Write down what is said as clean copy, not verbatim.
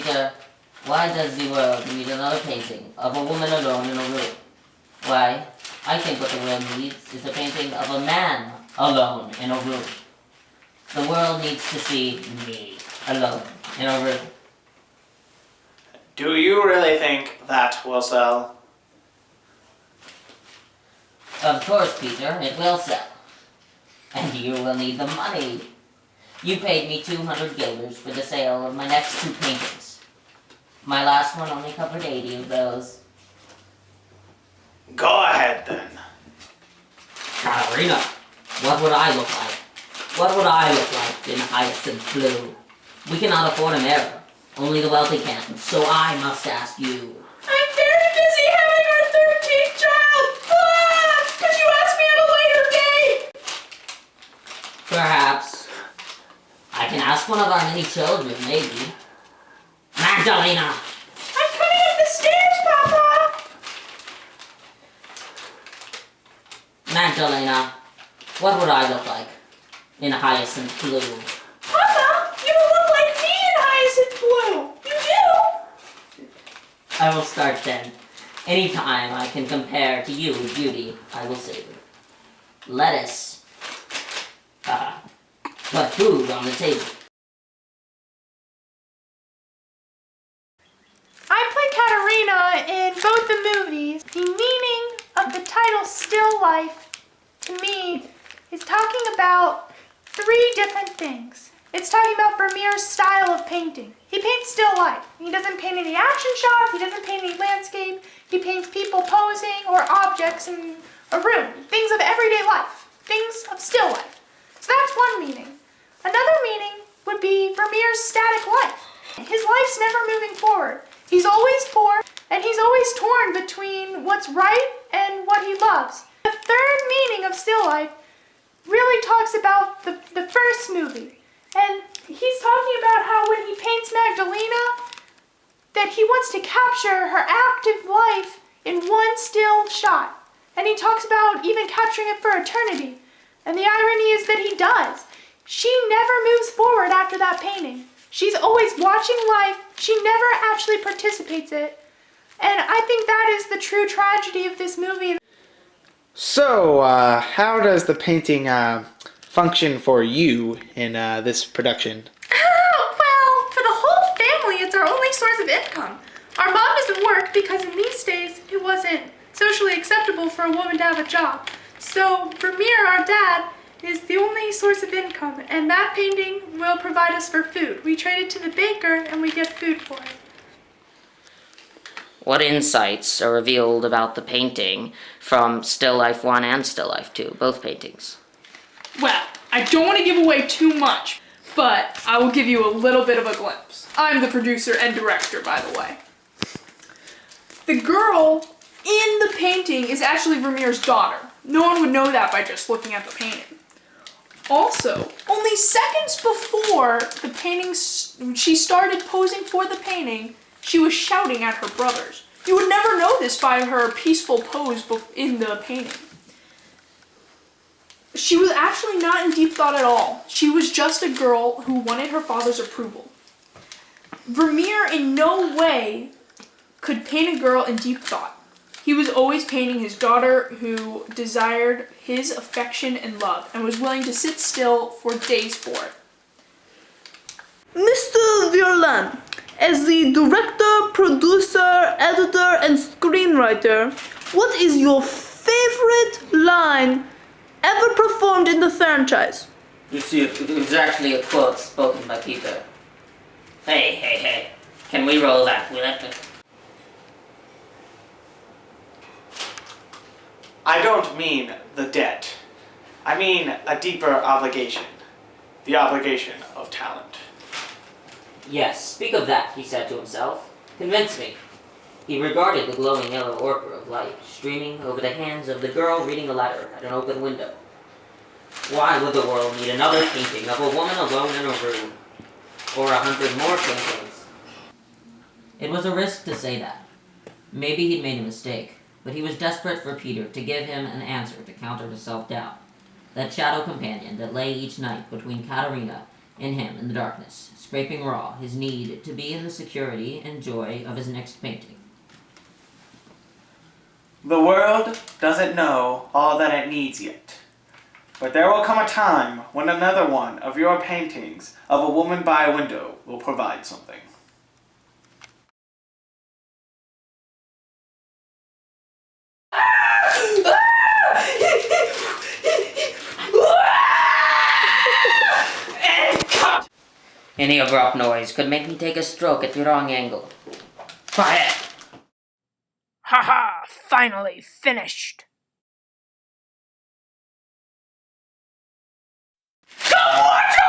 Peter, why does the world need another painting of a woman alone in a room? Why, I think what the world needs is a painting of a man alone in a room. The world needs to see me alone in a room. Do you really think that will sell? Of course, Peter, it will sell. And you will need the money. You paid me 200 guilders for the sale of my next 2 paintings. My last one only covered 80 of those. Go ahead then. Katarina, what would I look like? What would I look like in Hyacinth blue? We cannot afford a mirror. Only the wealthy can. So I must ask you. I'm very busy having our 13th child! Could you ask me at a later date? Perhaps. I can ask one of our many children, maybe. Magdalena! I'm coming up the stairs, Papa! Magdalena, what would I look like in Hyacinth blue? Papa, you look like me in Hyacinth blue! You do! I will start then. Anytime I can compare to you with beauty, I will savor. Lettuce. Put food on the table. I play Katarina in both the movies. The meaning of the title Still Life, to me, is talking about 3 different things. It's talking about Vermeer's style of painting. He paints still life. He doesn't paint any action shots, he doesn't paint any landscape, he paints people posing or objects in a room. Things of everyday life. Things of still life. So that's one meaning. Another meaning would be Vermeer's static life. His life's never moving forward. He's always poor, and he's always torn between what's right and what he loves. The third meaning of still life really talks about the first movie. And he's talking about how when he paints Magdalena, that he wants to capture her active life in one still shot. And he talks about even capturing it for eternity. And the irony is that he does. She never moves forward after that painting. She's always watching life. She never actually participates in it. And I think that is the true tragedy of this movie. So, how does the painting function for you in this production? Well, for the whole family, it's our only source of income. Our mom doesn't work because in these days, it wasn't socially acceptable for a woman to have a job. So Vermeer, our dad, is the only source of income, and that painting will provide us for food. We trade it to the baker, and we get food for it. What insights are revealed about the painting from Still Life 1 and Still Life 2, both paintings? Well, I don't want to give away too much, but I will give you a little bit of a glimpse. I'm the producer and director, by the way. The girl in the painting is actually Vermeer's daughter. No one would know that by just looking at the painting. Also, only seconds before the painting, she started posing for the painting, she was shouting at her brothers. You would never know this by her peaceful pose in the painting. She was actually not in deep thought at all. She was just a girl who wanted her father's approval. Vermeer in no way could paint a girl in deep thought. He was always painting his daughter who desired his affection and love and was willing to sit still for days for it. Mr. Verlan, as the director, producer, editor, and screenwriter, what is your favorite line ever performed in the franchise? You see, it was actually a quote spoken by Peter. Hey, can we roll that clip? I don't mean the debt. I mean a deeper obligation. The obligation of talent. Yes, speak of that, he said to himself. Convince me. He regarded the glowing yellow orchard of light streaming over the hands of the girl reading a letter at an open window. Why would the world need another painting of a woman alone in a room? Or 100 more paintings? It was a risk to say that. Maybe he'd made a mistake, but he was desperate for Peter to give him an answer to counter his self-doubt. That shadow companion that lay each night between Katarina in him in the darkness, scraping raw his need to be in the security and joy of his next painting. The world doesn't know all that it needs yet. But there will come a time when another one of your paintings of a woman by a window will provide something. Any abrupt noise could make me take a stroke at the wrong angle. Quiet! Haha, finally finished. Come watch